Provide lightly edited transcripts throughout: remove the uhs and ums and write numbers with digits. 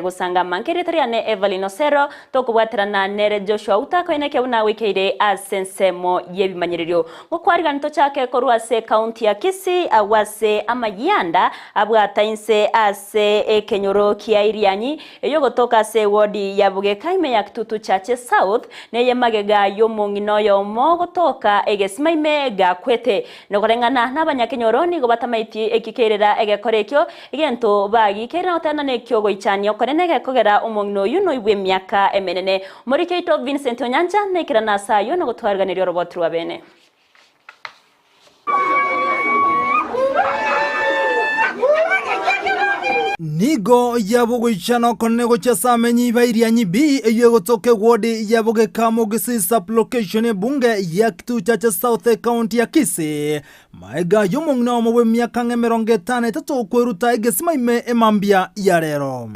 Gusanga mankiritriane Evelyn Osero tokubwaterana nere Joshua Utakoine keuna wikeire asensemo yebimanyiriryo mukwariganito chake korwase county ya Kisii awase amayanda abwatainse ase ekenyoro kiairianyi eyo gotoka se wodi ya Bugekaime ya Kitutu Chache South neye magega yomungino yomo gotoka egesimaime gakwete nokorengana n'abanyakenyoro ni gobatamaiti ekikeirera egekorekyo igento bagikera otana nekyo goichanyo nege kogera umongino yuno ibwe myaka emenene muri Keito Vincent Onyanja nekira nasa yo no gutwarganira robot rwabene Nigo yabugo ichano konego cha samenyi bairianyi bi eyego toke wodi yabuge kamo gisi sublocation bunge ya Kitutu Chache South County ya Kisii maiga yomongno mwe myaka 53 kweruta egesimaime emambia ya rero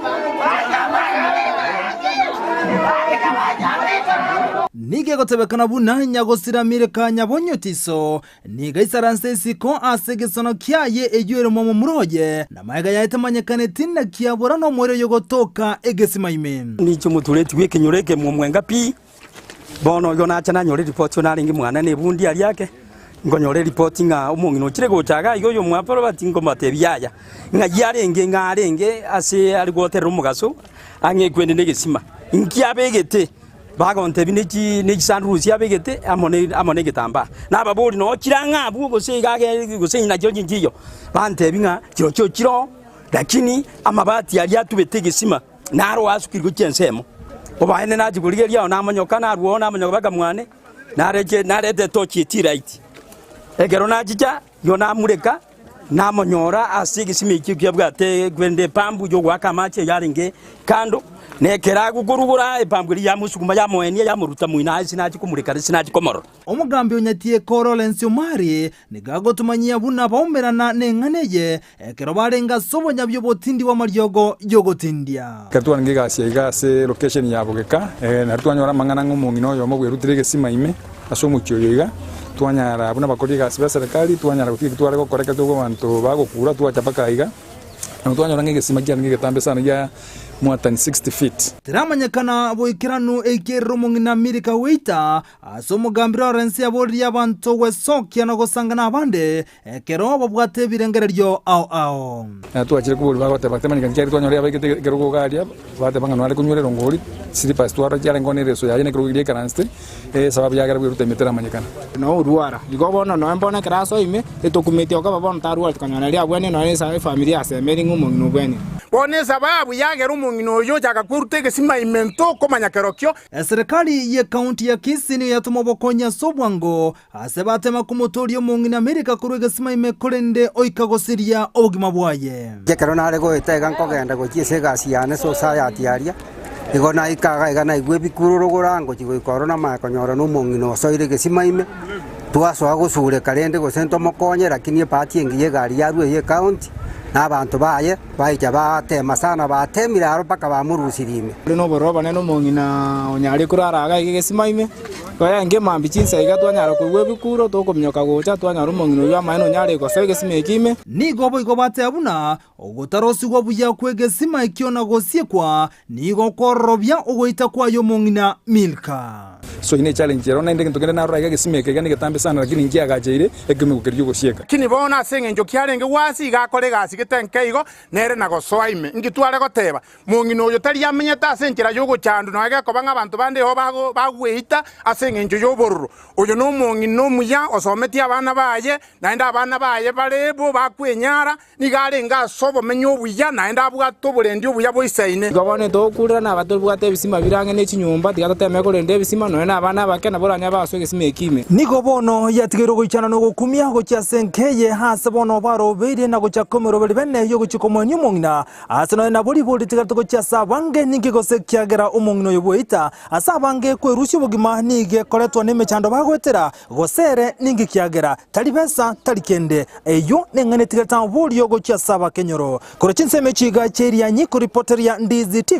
Nige gotebekana buna nyagosira mireka nyabonyotiso niga isaranse siko asegesono kyaye ejuere momo muroje na maiga yaetemanyekane tinna kiabora no mwere yogotoka egesimaime nicho mutureti gwekenyoreke mu mwenga pi bono yona chana nyore report na ringi mwana ne bundi ali yake ngonyore report nga umungino kire gochaga igoyo mwaporo batingo matebiyaya nga yarenge ngarenge ase ali gotera umugaso ange kwende negesima inkiabegete bagonte biniki sanrusi yabegete amone gitamba nababori no kiranga abu gose na joji ngiyo bante binga kiro lakini amabati yali atubetegesima naro asukirgo cyensemo obaene najigurige lya namanyoka naruo namanyoka baga mwane narete tochi tiright egero najija yona mureka namonyora asigisimi ikyo bwate gwende pambu yo gwaka mache yaringe kando nekera gugurugura epamburi ya musukuma ya moenia ya muruta muina sinachi kumurika sinachi komoro omugambi onyatie Lawrence Omari nigago tumanyia buna baumerana nenganeye ekero barenga sobonya byobotindi wa maryogo yogotindia katwa ngigasi igase location ya Bugeka na twanyora mangana ngumungino yo mobwerutirege simaime asomucyo yoiga twanyara buna bakori gasi ba serikali twanyara gutwara go koreka tugo bantu bagokura twachapaka iga twanyora ngegesima cyane ngegetambe sana ya more than 60 feet. Tiramanyekana boikiranu eikero mungina Amerika weita asomugambira Lawrence abori yabantu wesokia no gosangana abande ekero babwate birengereryo ao twachire kuburi bagote batemani kankeri twanyore abagete gerugo garia bate bangano ale kunyorero ngori silipa stwara cyale ngonere so yaine kurugirie karanste sababu yagara bwirute metera manyekana no uruara igobona no mbona kraso ime etokumeti okaba taruwa kanyana ria bwene no esa familia asemeri ngumungino bwene bone sababu yagera umungino yo jaga kurutege sima imento komanya kerokyo serikali ye county ya Kisii ni yatumobokonya sobwango asebate makumotori omungina Amerika kurwege sima imekorende oikagosiria ogima bwaye jekero nare go etega nkogenda go chiesegasi yane society aria igona ikaga igana igwe bikururugura ngo chigikoro na makonyoro no mungino soire gesima ime twaso agusure karende go sento mokonye lakini pati ngiye gari yarwe ye county n'abantu baye baija batema sana batemira aro paka bamurusirime no boroba neno mungina onyari kuraraga igesimaime oya nge mambi chinsa igatwanyara kuwe bikuro tokomnyoka gocha twanyara mungino ya maino nyari go segesimekime nigo boigo bate abuna ogotarosi gwa buya kwegesima ikiona gosiekwa nigo korobya ogoita kwa yo mungina Milka so ine challenge ero nende ngitogenda na raiga gesimeke gani getambe sana lakini ngia gajeire ekime gukeryo gosieka kini bona sengenjo kyarenge wasi gakore gasi getenkeigo nere nago soaime ngitware goteba mungino uyo tari yamenyeta asenkira yogo chandu naga ko banga abantu bande ho bagweita asengenjo yoboruru uyo no mungino muya osometi abana baye naenda abana baye barebo bakwenyara nigarenga sobo menyo buya naenda bwato burendi buya boisaine gabone to kurana na bato bwate bisima birange ne chinyumba tigateme ko rende bisima no na abana bakena boranya baswe simekime nigo bono yatigero gochana no gokumia go cha senkeye hasa bono baro beire na go cha komero bene yo gochikomonyo mungina asano na boli boli tigato go cha sabange ninge go sekyagera umungino yoboita asabange kwerusyo bugima nige koletwa ne mechando bagwetera gosere ninge kyagera talibesa talikende eyo nengane tigata boli yo go cha saba kenyoro koro chinseme chiga cheria nyi ko reporter ya Ndizi TV.